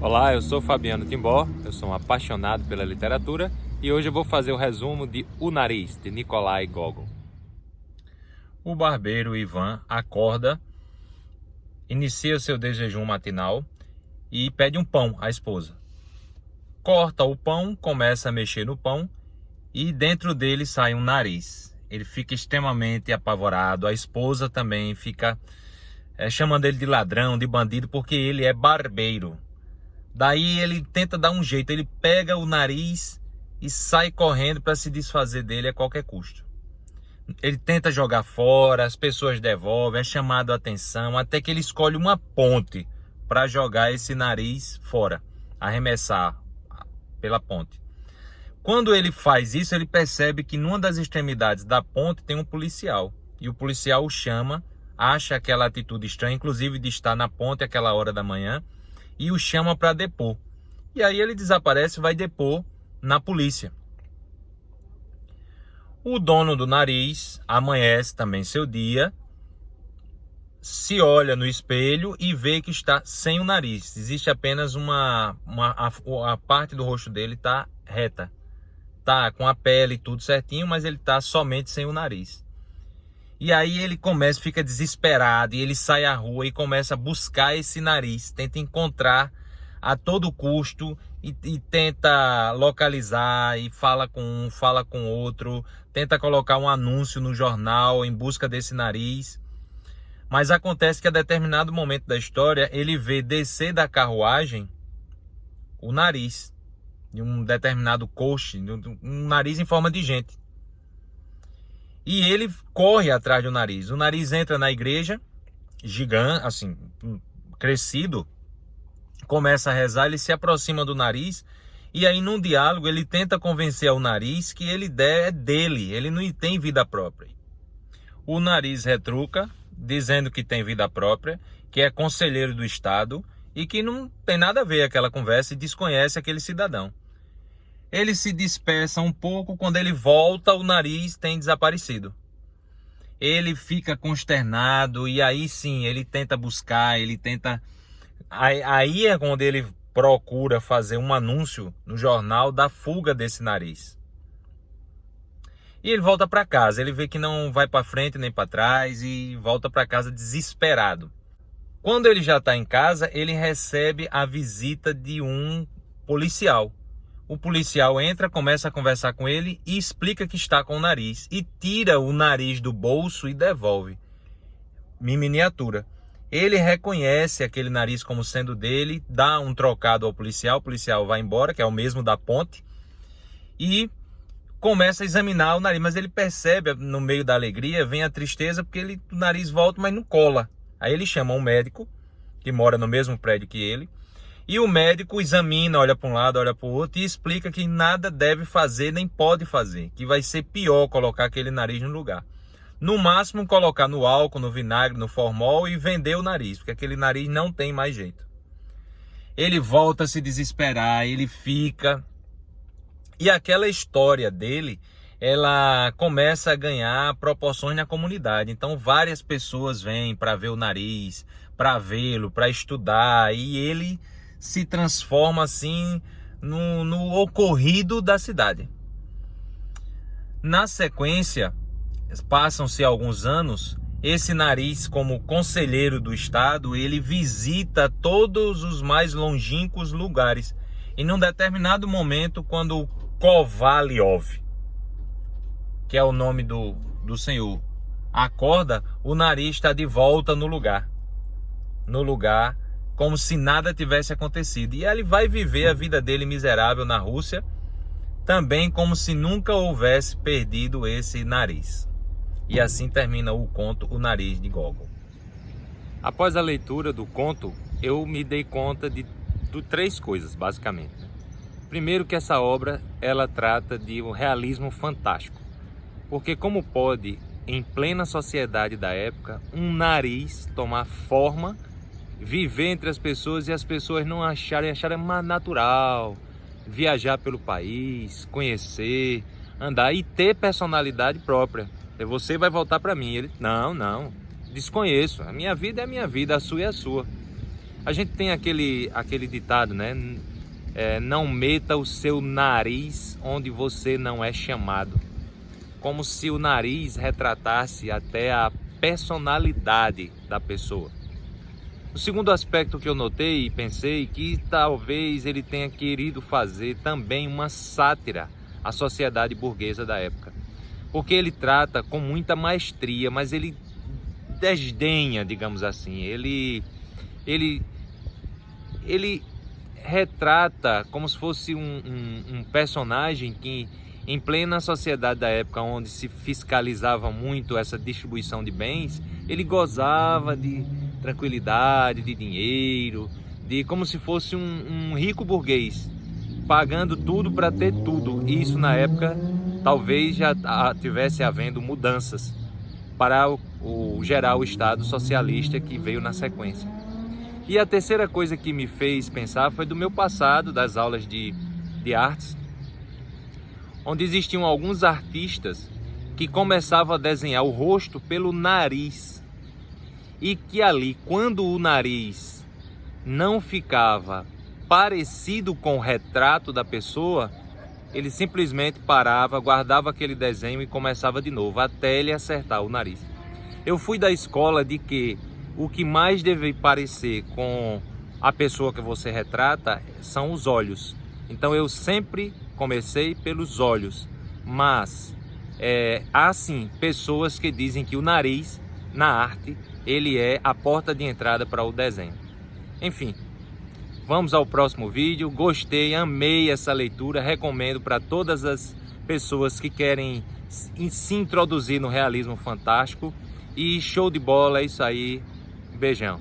Olá, eu sou Fabiano Timbó, eu sou um apaixonado pela literatura e hoje eu vou fazer o resumo de O Nariz, de Nikolai Gogol. O barbeiro Ivan acorda, inicia o seu desjejum matinal e pede um pão à esposa. Corta o pão, começa a mexer no pão e dentro dele sai um nariz. Ele fica extremamente apavorado, a esposa também fica chamando ele de ladrão, de bandido, porque ele é barbeiro. Daí ele tenta dar um jeito, ele pega o nariz e sai correndo para se desfazer dele a qualquer custo. Ele tenta jogar fora, as pessoas devolvem, é chamado a atenção, até que ele escolhe uma ponte para jogar esse nariz fora, arremessar pela ponte. Quando ele faz isso, ele percebe que numa das extremidades da ponte tem um policial. E o policial o chama, acha aquela atitude estranha, inclusive de estar na ponte àquela hora da manhã, e o chama para depor. E aí ele desaparece e vai depor na polícia. O dono do nariz amanhece também seu dia, se olha no espelho e vê que está sem o nariz. Existe apenas a parte do rosto dele está reta. Tá com a pele e tudo certinho, mas ele está somente sem o nariz. E aí ele fica desesperado e ele sai à rua e começa a buscar esse nariz, tenta encontrar a todo custo e tenta localizar e fala com um, fala com outro, tenta colocar um anúncio no jornal em busca desse nariz. Mas acontece que a determinado momento da história ele vê descer da carruagem o nariz de um determinado coche, um nariz em forma de gente. E ele corre atrás do nariz. O nariz entra na igreja, gigante, assim, crescido, começa a rezar, ele se aproxima do nariz e aí num diálogo ele tenta convencer ao nariz que ele é dele, ele não tem vida própria. O nariz retruca, dizendo que tem vida própria, que é conselheiro do Estado e que não tem nada a ver aquela conversa e desconhece aquele cidadão. Ele se dispersa um pouco, quando ele volta o nariz tem desaparecido. Ele fica consternado e aí sim ele tenta buscar, aí é quando ele procura fazer um anúncio no jornal da fuga desse nariz. E ele volta para casa, ele vê que não vai para frente nem para trás e volta para casa desesperado. Quando ele já está em casa, ele recebe a visita de um policial. O policial entra, começa a conversar com ele e explica que está com o nariz. E tira o nariz do bolso e devolve. Em miniatura. Ele reconhece aquele nariz como sendo dele, dá um trocado ao policial, o policial vai embora, que é o mesmo da ponte, e começa a examinar o nariz. Mas ele percebe, no meio da alegria, vem a tristeza, porque o nariz volta, mas não cola. Aí ele chama um médico, que mora no mesmo prédio que ele, e o médico examina, olha para um lado, olha para o outro e explica que nada deve fazer, nem pode fazer. Que vai ser pior colocar aquele nariz no lugar. No máximo colocar no álcool, no vinagre, no formol e vender o nariz. Porque aquele nariz não tem mais jeito. Ele volta a se desesperar, ele fica. E aquela história dele, ela começa a ganhar proporções na comunidade. Então várias pessoas vêm para ver o nariz, para vê-lo, para estudar. E ele se transforma assim no ocorrido da cidade. Na sequência, passam-se alguns anos, esse nariz, como conselheiro do Estado, ele visita todos os mais longínquos lugares. E num determinado momento, quando Kovalyov, que é o nome do senhor, acorda, o nariz está de volta no lugar. Como se nada tivesse acontecido. E ele vai viver a vida dele miserável na Rússia, também como se nunca houvesse perdido esse nariz. E assim termina o conto O Nariz, de Gogol. Após a leitura do conto, eu me dei conta de três coisas, basicamente. Primeiro que essa obra, ela trata de um realismo fantástico. Porque como pode, em plena sociedade da época, um nariz tomar forma, viver entre as pessoas e as pessoas não acharem mais natural, viajar pelo país, conhecer, andar e ter personalidade própria. Você vai voltar para mim. Ele, não, desconheço. A minha vida é a minha vida, a sua é a sua. A gente tem aquele ditado, né? Não meta o seu nariz onde você não é chamado. Como se o nariz retratasse até a personalidade da pessoa. O segundo aspecto que eu notei e pensei que talvez ele tenha querido fazer também uma sátira à sociedade burguesa da época. Porque ele trata com muita maestria, mas ele desdenha, digamos assim. Ele retrata como se fosse um personagem que, em plena sociedade da época, onde se fiscalizava muito essa distribuição de bens, ele gozava de tranquilidade, de dinheiro, como se fosse um rico burguês, pagando tudo para ter tudo. E isso na época talvez já tivesse havendo mudanças para o geral Estado socialista que veio na sequência. E a terceira coisa que me fez pensar foi do meu passado, das aulas de artes, onde existiam alguns artistas que começavam a desenhar o rosto pelo nariz. E que ali, quando o nariz não ficava parecido com o retrato da pessoa, ele simplesmente parava, guardava aquele desenho e começava de novo, até ele acertar o nariz. Eu fui da escola de que o que mais deve parecer com a pessoa que você retrata são os olhos. Então eu sempre comecei pelos olhos, mas há sim pessoas que dizem que o nariz na arte ele é a porta de entrada para o desenho. Enfim, vamos ao próximo vídeo. Gostei, amei essa leitura, recomendo para todas as pessoas que querem se introduzir no realismo fantástico. E show de bola, é isso aí. Beijão.